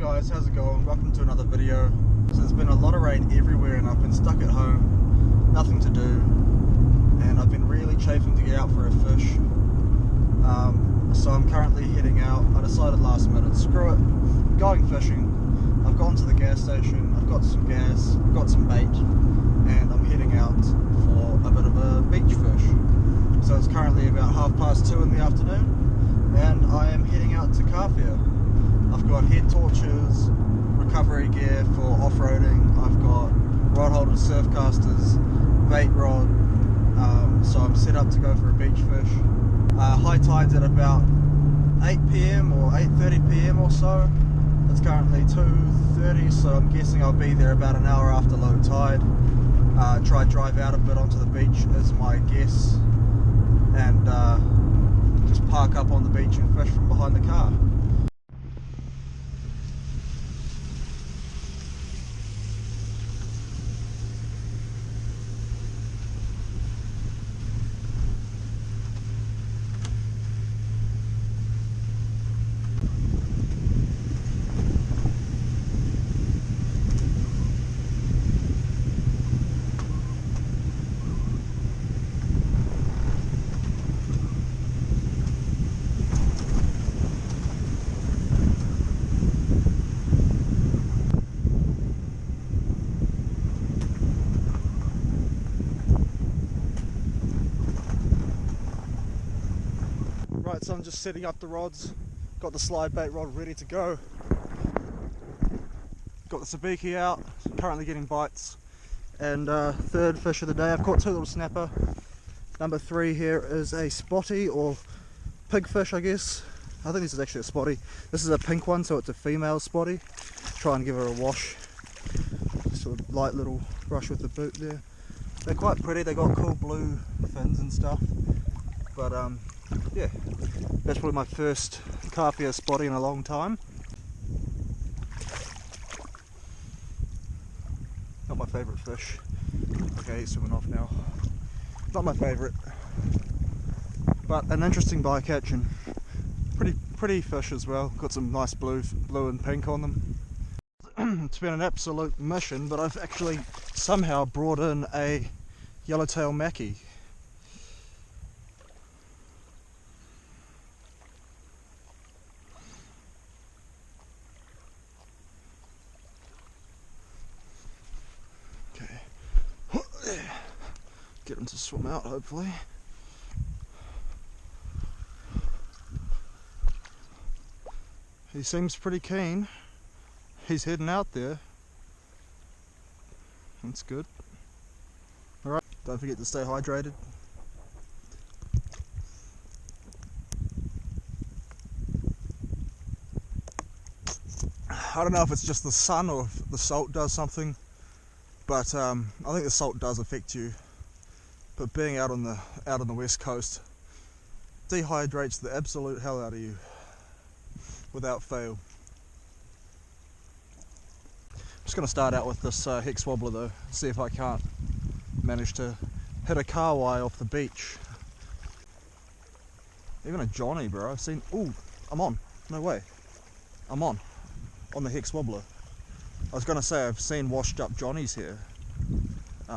guys, how's it going? Welcome to another video. So there's been a lot of rain everywhere and I've been stuck at home, nothing to do, and I've been really chafing to get out for a fish. So I'm currently heading out. I decided last minute, screw it, I'm going fishing. I've gone to the gas station, I've got some gas, I've got some bait, and I'm heading out for a bit of a beach fish. So it's currently about 2:30 in the afternoon, and I am heading out to Kingfish. I've got head torches, recovery gear for off-roading, I've got rod holders, surf casters, bait rod, so I'm set up to go for a beach fish. High tide's at about 8 PM or 8:30 PM or so. It's currently 2:30, so I'm guessing I'll be there about an hour after low tide. Try drive out a bit onto the beach is my guess, and just park up on the beach and fish from behind the car. Right, so I'm just setting up the rods, got the slide bait rod ready to go, got the sabiki out, currently getting bites, and third fish of the day. I've caught two little snapper. Number 3 here is a spotty or pigfish, I guess. I think this is actually a spotty. This is a pink one, so it's a female spotty. Try and give her a wash, sort of light little brush with the boot there. They're quite pretty, they got cool blue fins and stuff, but yeah, that's probably my first Kingfish spotty in a long time. Not my favourite fish. Okay, he's swimming off now. Not my favourite, but an interesting bycatch and pretty fish as well. Got some nice blue and pink on them. It's been an absolute mission, but I've actually somehow brought in a yellowtail mackie. Get him to swim out, hopefully. He seems pretty keen. He's heading out there. That's good. Alright, don't forget to stay hydrated. I don't know if it's just the sun or if the salt does something, but I think the salt does affect you. But being out on the west coast dehydrates the absolute hell out of you, without fail. I'm just going to start out with this hex wobbler though, see if I can't manage to hit a kahawai off the beach. Even a Johnny, bro. I've seen. Ooh, I'm on. No way. I'm on the hex wobbler. I was going to say I've seen washed up Johnnies here.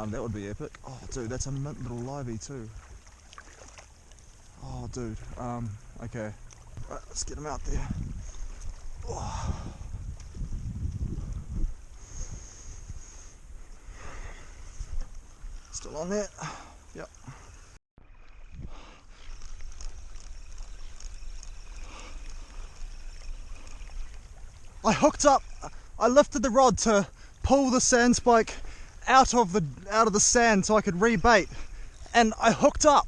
That would be epic. Oh dude, that's a mint little livey too. Oh dude, okay. Right, let's get him out there. Oh. Still on there? Yep. I hooked up, I lifted the rod to pull the sand spike out of the sand so I could rebait, and I hooked up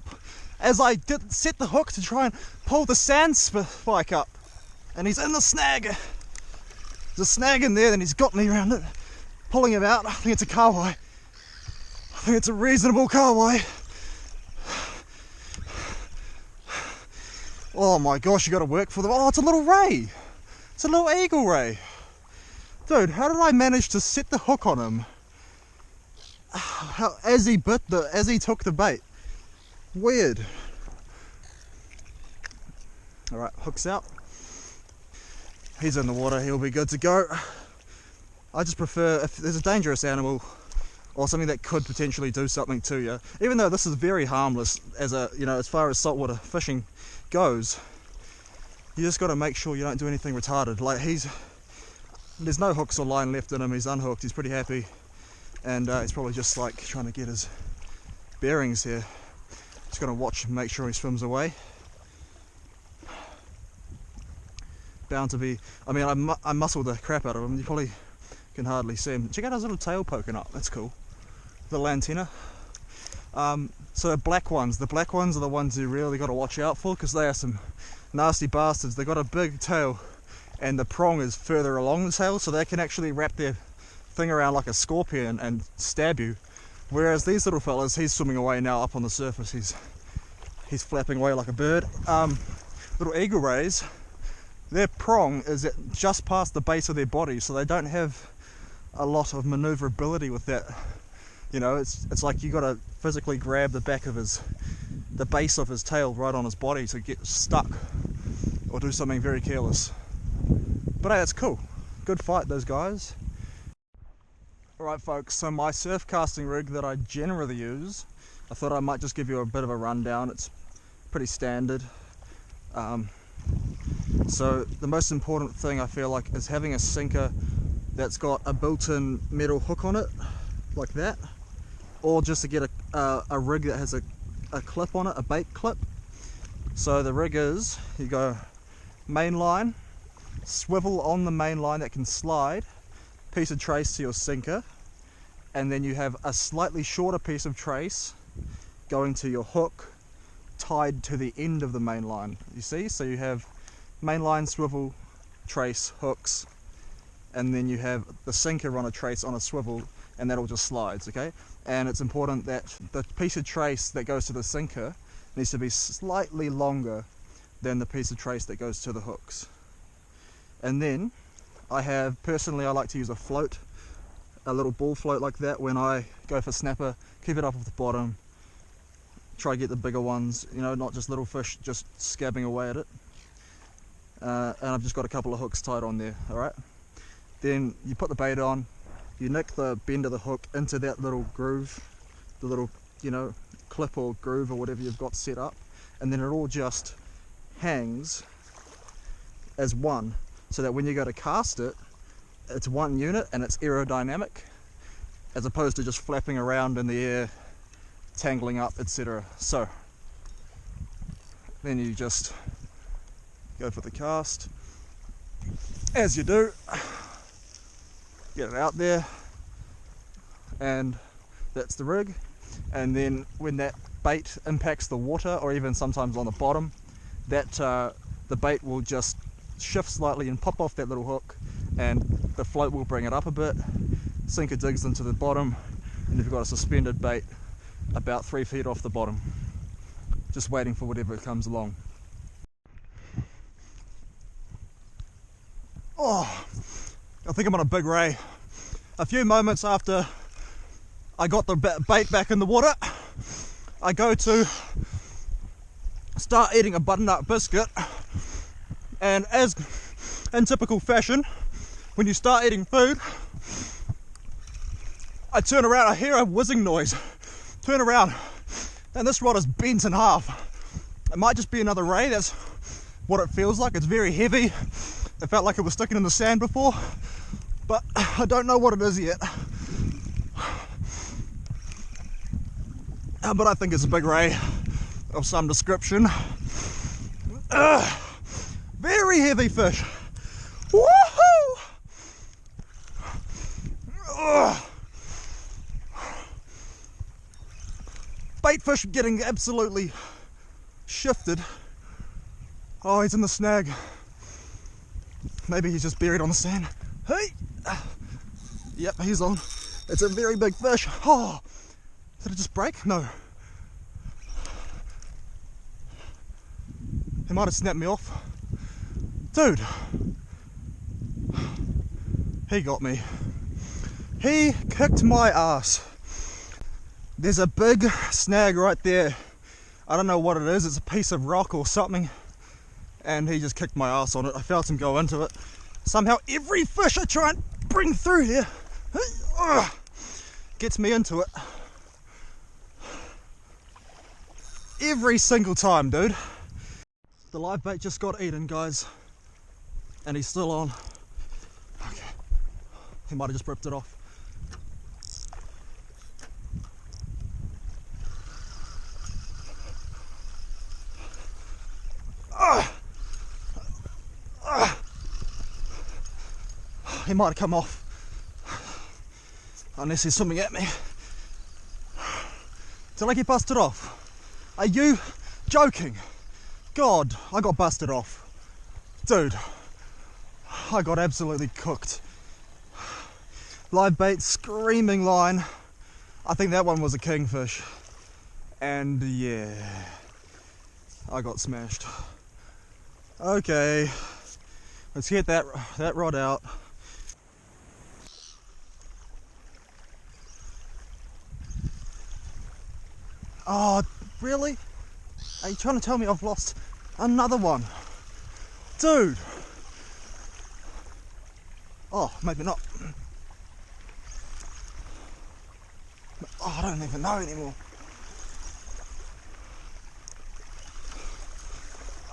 as I set the hook to try and pull the sand spike up, and he's in the snag. There's a snag in there, and he's got me around it, pulling him out. I think it's a kahawai. I think it's a reasonable kahawai. Oh my gosh, you got to work for them. Oh, it's a little ray. It's a little eagle ray. Dude, how did I manage to set the hook on him as he took the bait? Weird. Alright, hooks out. He's in the water, he'll be good to go. I just prefer, if there's a dangerous animal or something that could potentially do something to you, even though this is very harmless as a, you know, as far as saltwater fishing goes, you just got to make sure you don't do anything retarded. Like there's no hooks or line left in him, he's unhooked, he's pretty happy, and he's probably just like trying to get his bearings here. Just got to watch and make sure he swims away. Bound to be, I mean, I muscled the crap out of him, you probably can hardly see him. Check out his little tail poking up, that's cool. The antenna. So the black ones are the ones you really got to watch out for, because they are some nasty bastards. They've got a big tail and the prong is further along the tail, so they can actually wrap their thing around like a scorpion and stab you. Whereas these little fellas, he's swimming away now up on the surface, he's flapping away like a bird. Little eagle rays, their prong is just past the base of their body, so they don't have a lot of maneuverability with that. You know, it's like you got to physically grab the back of the base of his tail right on his body to get stuck or do something very careless. But hey, that's cool. Good fight, those guys. Alright folks, so my surf casting rig that I generally use, I thought I might just give you a bit of a rundown. It's pretty standard. So the most important thing I feel like is having a sinker that's got a built-in metal hook on it, like that, or just to get a rig that has a clip on it, a bait clip. So the rig is, you go main line, swivel on the main line that can slide, piece of trace to your sinker, and then you have a slightly shorter piece of trace going to your hook tied to the end of the main line. You see, so you have main line, swivel, trace, hooks, and then you have the sinker on a trace on a swivel, and that all just slides, okay? And it's important that the piece of trace that goes to the sinker needs to be slightly longer than the piece of trace that goes to the hooks. And then personally I like to use a float, a little ball float like that when I go for snapper, keep it up off the bottom, try to get the bigger ones, you know, not just little fish just scabbing away at it. And I've just got a couple of hooks tied on there, alright? Then you put the bait on, you nick the bend of the hook into that little groove, the little, you know, clip or groove or whatever you've got set up, and then it all just hangs as one, so that when you go to cast it, it's one unit and it's aerodynamic, as opposed to just flapping around in the air, tangling up, etc. So then you just go for the cast, as you do, get it out there, and that's the rig. And then when that bait impacts the water, or even sometimes on the bottom, that the bait will just shift slightly and pop off that little hook, and the float will bring it up a bit, sinker digs into the bottom, and you've got a suspended bait about 3 feet off the bottom, just waiting for whatever comes along. Oh, I think I'm on a big ray. A few moments after I got the bait back in the water, I go to start eating a butternut biscuit, and as in typical fashion, when you start eating food, I turn around, I hear a whizzing noise, turn around, and this rod is bent in half. It might just be another ray, that's what it feels like. It's very heavy. It felt like it was sticking in the sand before, but I don't know what it is yet. But I think it's a big ray of some description. Very heavy fish. Woohoo! Bait fish getting absolutely shifted. Oh, he's in the snag. Maybe he's just buried on the sand. Hey! Yep, he's on. It's a very big fish. Oh! Did it just break? No. He might have snapped me off. Dude! He got me. He kicked my ass. There's a big snag right there. I don't know what it is. It's a piece of rock or something. And he just kicked my ass on it. I felt him go into it. Somehow every fish I try and bring through here gets me into it. Every single time, dude. The live bait just got eaten, guys. And he's still on. Okay. He might have just ripped it off. He might have come off. Unless he's swimming at me. Did I get busted off? Are you joking? God, I got busted off. Dude, I got absolutely cooked. Live bait, screaming line. I think that one was a kingfish. And yeah, I got smashed. Okay, let's get that rod out. Oh, really? Are you trying to tell me I've lost another one? Dude! Oh, maybe not. Oh, I don't even know anymore.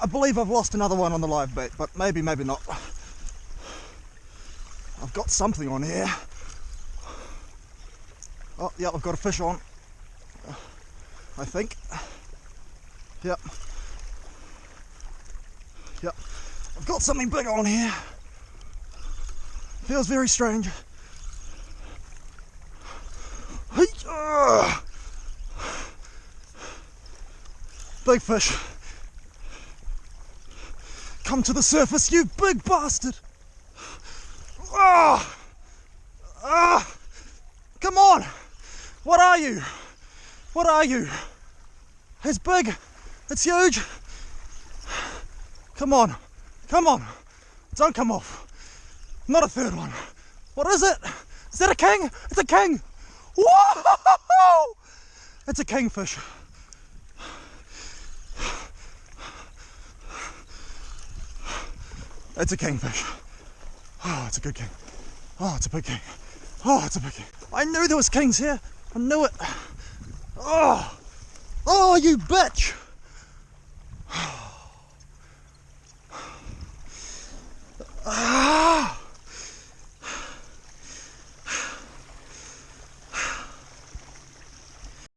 I believe I've lost another one on the live bait, but maybe not. I've got something on here. Oh, yeah, I've got a fish on. I think. Yep. Yep. I've got something big on here. Feels very strange. Big fish. Come to the surface, you big bastard. Come on. What are you? What are you? It's big. It's huge. Come on. Come on. Don't come off. Not a third one. What is it? Is that a king? It's a king. Whoa! It's a kingfish. It's a kingfish. Oh, it's a good king. Oh, it's a big king. Oh, it's a big king. I knew there was kings here. I knew it. Oh, oh, you bitch!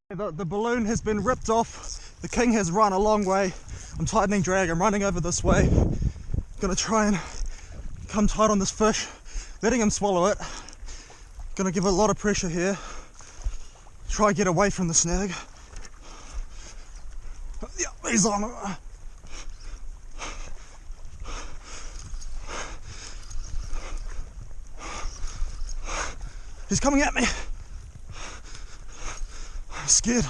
The balloon has been ripped off. The king has run a long way. I'm tightening drag. I'm running over this way. Gonna try and come tight on this fish, letting him swallow it. Gonna give it a lot of pressure here. Try and get away from the snag. Yeah, he's on it. He's coming at me. I'm scared.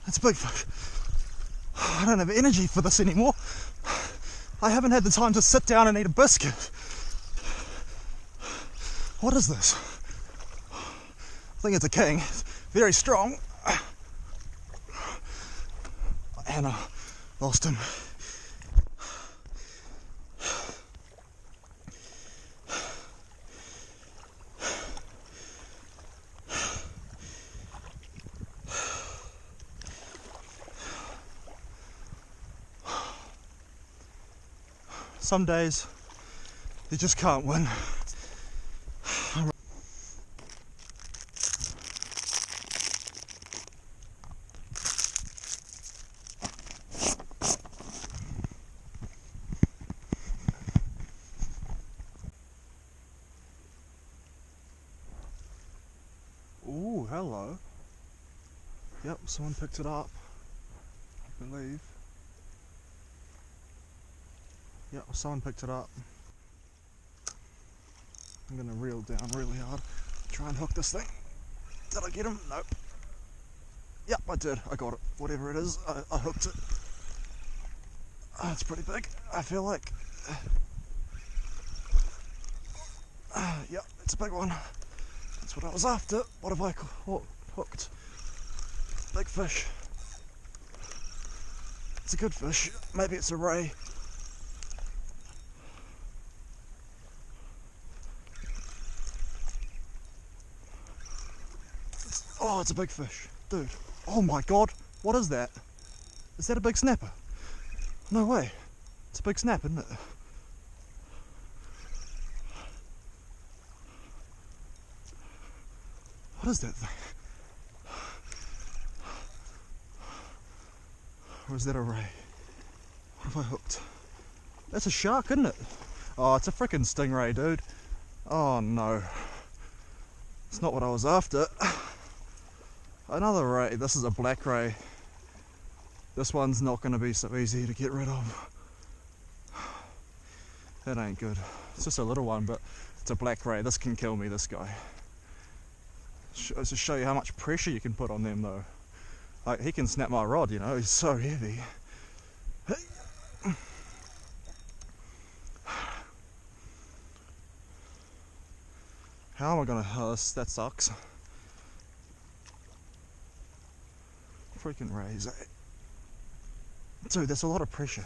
That's a big fish. I don't have energy for this anymore. I haven't had the time to sit down and eat a biscuit. What is this? I think it's a king. It's very strong. And I lost him. Some days you just can't win. Ooh, hello. Yep, someone picked it up, I believe. Yep, someone picked it up. I'm gonna reel down really hard, try and hook this thing. Did I get him? Nope. Yep, I did. I got it. Whatever it is, I hooked it. Oh, it's pretty big, I feel like. Yep, it's a big one. That's what I was after. What have I hooked? Big fish. It's a good fish. Maybe it's a ray. Oh, it's a big fish, dude. Oh my god, what is that? Is that a big snapper? No way. It's a big snap, isn't it? What is that thing? Or is that a ray? What have I hooked? That's a shark, isn't it? Oh, it's a frickin' stingray, dude. Oh no. It's not what I was after. Another ray. This is a black ray. This one's not going to be so easy to get rid of. That ain't good. It's just a little one, but it's a black ray. This can kill me, this guy. It's to show you how much pressure you can put on them though. Like, he can snap my rod, you know, he's so heavy. How am I gonna, that sucks. Freaking rays. Dude, that's a lot of pressure.